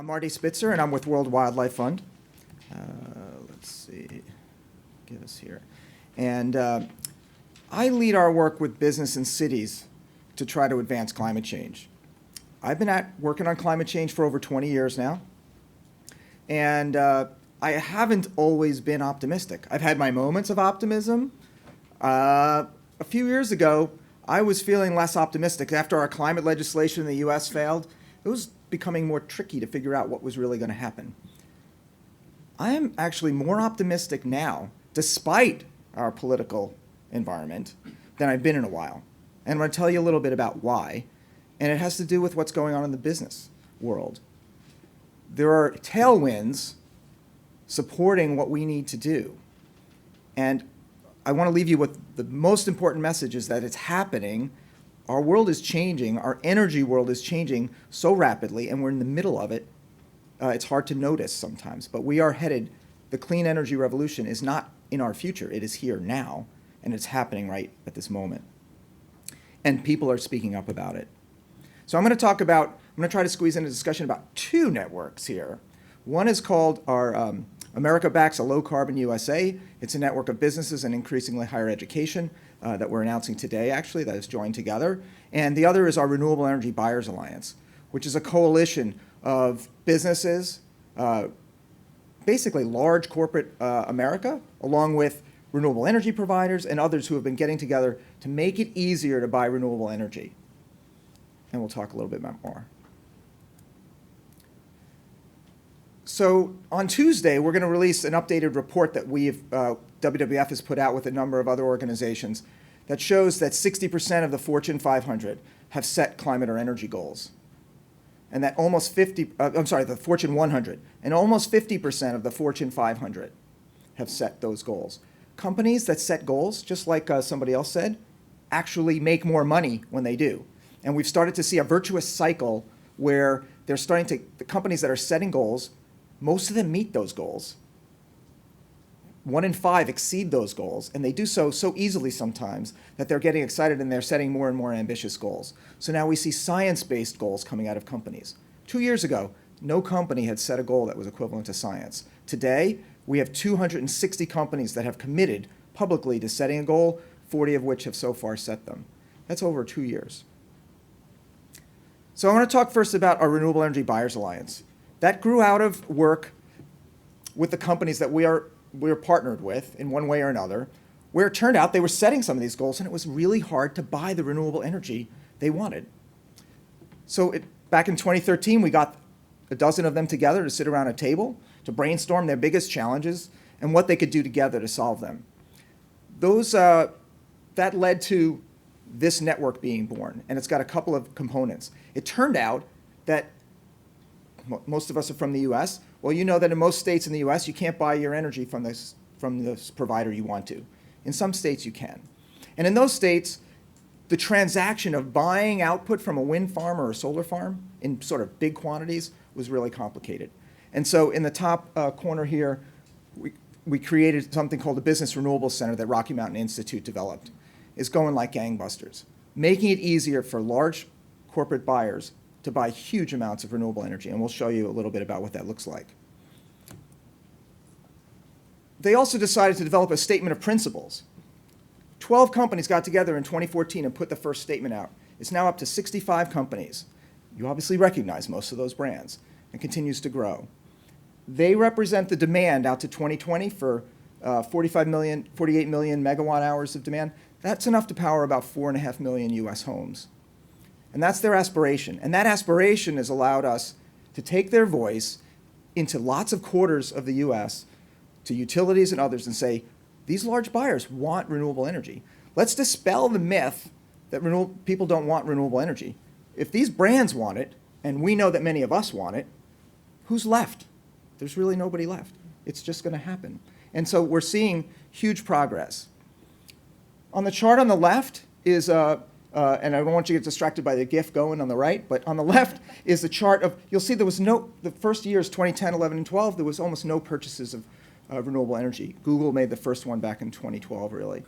I'm Marty Spitzer, and I'm with World Wildlife Fund. Let's see, get us here. And I lead our work with business and cities to try to advance climate change. I've been working on climate change for over 20 years now, and I haven't always been optimistic. I've had my moments of optimism. A few years ago, I was feeling less optimistic. After our climate legislation in the US failed, it was becoming more tricky to figure out what was really going to happen. I am actually more optimistic now, despite our political environment, than I've been in a while. And I'm going to tell you a little bit about why. And it has to do with what's going on in the business world. There are tailwinds supporting what we need to do. And I want to leave you with the most important message is that it's happening. Our world is changing. Our energy world is changing so rapidly, and we're in the middle of it. It's hard to notice sometimes, but we are headed. The clean energy revolution is not in our future. It is here now, and it's happening right at this moment. And people are speaking up about it. So I'm going to try to squeeze in a discussion about two networks here. One is called our America Backs a Low Carbon USA. It's a network of businesses and increasingly higher education that we're announcing today, actually, that is joined together. And the other is our Renewable Energy Buyers Alliance, which is a coalition of businesses, basically large corporate America, along with renewable energy providers and others who have been getting together to make it easier to buy renewable energy. And we'll talk a little bit more. So on Tuesday, we're going to release an updated report that WWF has put out with a number of other organizations that shows that 60% of the Fortune 500 have set climate or energy goals. And that the Fortune 100, and almost 50% of the Fortune 500 have set those goals. Companies that set goals, just like somebody else said, actually make more money when they do. And we've started to see a virtuous cycle where the companies that are setting goals, most of them meet those goals. 1 in 5 exceed those goals, and they do so easily sometimes that they're getting excited and they're setting more and more ambitious goals. So now we see science-based goals coming out of companies. 2 years ago, no company had set a goal that was equivalent to science. Today, we have 260 companies that have committed publicly to setting a goal, 40 of which have so far set them. That's over 2 years. So I want to talk first about our Renewable Energy Buyers Alliance. That grew out of work with the companies that we are partnered with in one way or another, where it turned out they were setting some of these goals and it was really hard to buy the renewable energy they wanted. So back in 2013, we got a dozen of them together to sit around a table to brainstorm their biggest challenges and what they could do together to solve them. That led to this network being born, and it's got a couple of components. It turned out that most of us are from the US. Well, you know that in most states in the US, you can't buy your energy from this provider you want to. In some states, you can. And in those states, the transaction of buying output from a wind farm or a solar farm in sort of big quantities was really complicated. And so in the top corner here, we created something called the Business Renewable Center that Rocky Mountain Institute developed. It's going like gangbusters, making it easier for large corporate buyers to buy huge amounts of renewable energy, and we'll show you a little bit about what that looks like. They also decided to develop a statement of principles. 12 companies got together in 2014 and put the first statement out. It's now up to 65 companies. You obviously recognize most of those brands, and continues to grow. They represent the demand out to 2020 for 48 million megawatt hours of demand. That's enough to power about 4.5 million US homes. And that's their aspiration. And that aspiration has allowed us to take their voice into lots of quarters of the US, to utilities and others, and say, these large buyers want renewable energy. Let's dispel the myth that people don't want renewable energy. If these brands want it, and we know that many of us want it, who's left? There's really nobody left. It's just going to happen. And so we're seeing huge progress. On the chart on the left is and I don't want you to get distracted by the GIF going on the right, but on the left is the chart of, you'll see there was the first years, 2010, 11, and 12, there was almost no purchases of renewable energy. Google made the first one back in 2012, really.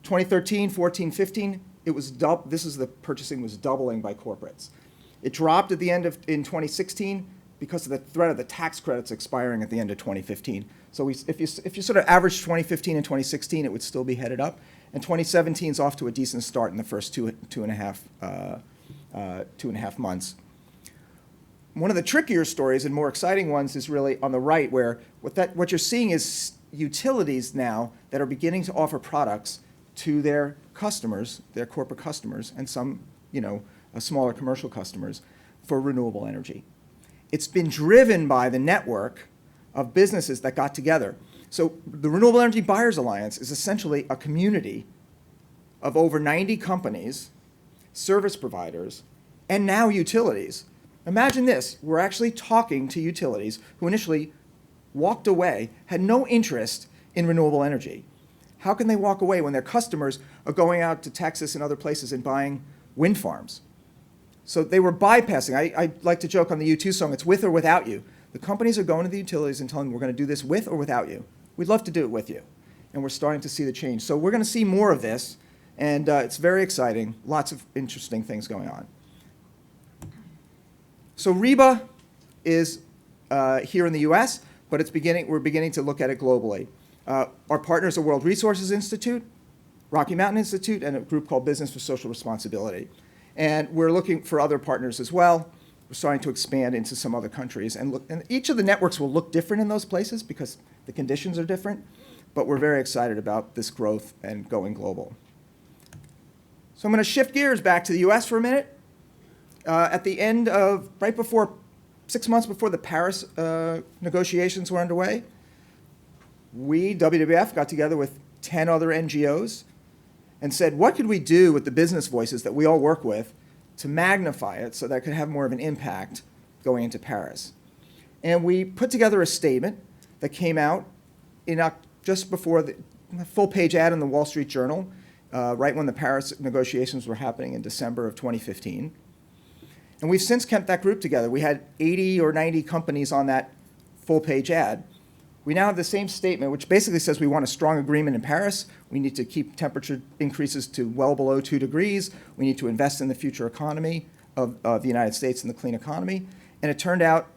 2013, 14, 15, the purchasing was doubling by corporates. It dropped at the end in 2016, because of the threat of the tax credits expiring at the end of 2015. So if you sort of average 2015 and 2016, it would still be headed up. And 2017 is off to a decent start in the first two and a half months. One of the trickier stories and more exciting ones is really on the right, where what you're seeing is utilities now that are beginning to offer products to their customers, their corporate customers, and some, smaller commercial customers for renewable energy. It's been driven by the network of businesses that got together. So the Renewable Energy Buyers Alliance is essentially a community of over 90 companies, service providers, and now utilities. Imagine this, we're actually talking to utilities who initially walked away, had no interest in renewable energy. How can they walk away when their customers are going out to Texas and other places and buying wind farms? So they were bypassing. I like to joke on the U2 song, it's with or without you. The companies are going to the utilities and telling them we're going to do this with or without you. We'd love to do it with you. And we're starting to see the change. So we're going to see more of this, and it's very exciting. Lots of interesting things going on. So REBA is here in the US, but we're beginning to look at it globally. Our partners are World Resources Institute, Rocky Mountain Institute, and a group called Business for Social Responsibility. And we're looking for other partners as well. We're starting to expand into some other countries. And each of the networks will look different in those places because the conditions are different, but we're very excited about this growth and going global. So I'm going to shift gears back to the US for a minute. At the end of, 6 months before the Paris negotiations were underway, we, WWF, got together with 10 other NGOs and said, what could we do with the business voices that we all work with to magnify it so that it could have more of an impact going into Paris? And we put together a statement that came out just before the full-page ad in the Wall Street Journal, right when the Paris negotiations were happening in December of 2015. And we've since kept that group together. We had 80 or 90 companies on that full-page ad. We now have the same statement, which basically says we want a strong agreement in Paris. We need to keep temperature increases to well below 2 degrees. We need to invest in the future economy of the United States and the clean economy. And it turned out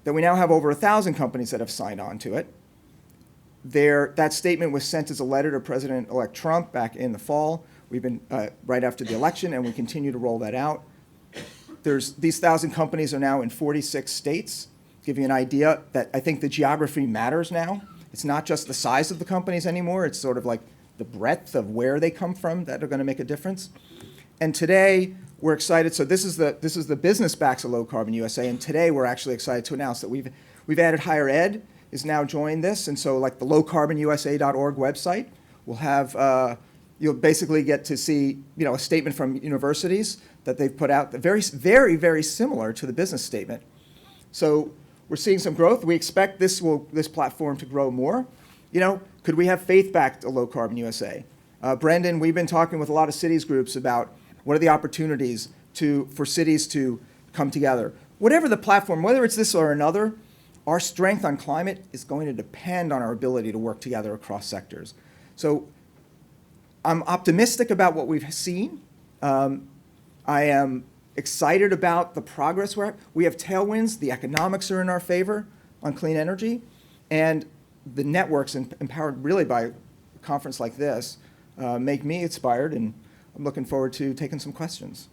that we now have over 1,000 companies that have signed on to it. That statement was sent as a letter to President-elect Trump back in the fall. We've been right after the election, and we continue to roll that out. These 1,000 companies are now in 46 states. Give you an idea that I think the geography matters now. It's not just the size of the companies anymore. It's sort of like the breadth of where they come from that are going to make a difference. And today we're excited. So this is the business backs of Low Carbon USA. And today we're actually excited to announce that we've added higher ed is now joined this. And so like the lowcarbonusa.org website will have you'll basically get to see a statement from universities that they've put out, very, very, very similar to the business statement. So we're seeing some growth. We expect this platform to grow more. Could we have faith-backed a Low Carbon USA? Brendan, we've been talking with a lot of cities groups about what are the opportunities for cities to come together. Whatever the platform, whether it's this or another, our strength on climate is going to depend on our ability to work together across sectors. So I'm optimistic about what we've seen. I am excited about the progress we have tailwinds. The economics are in our favor on clean energy. And the networks, empowered really by a conference like this, make me inspired. And I'm looking forward to taking some questions.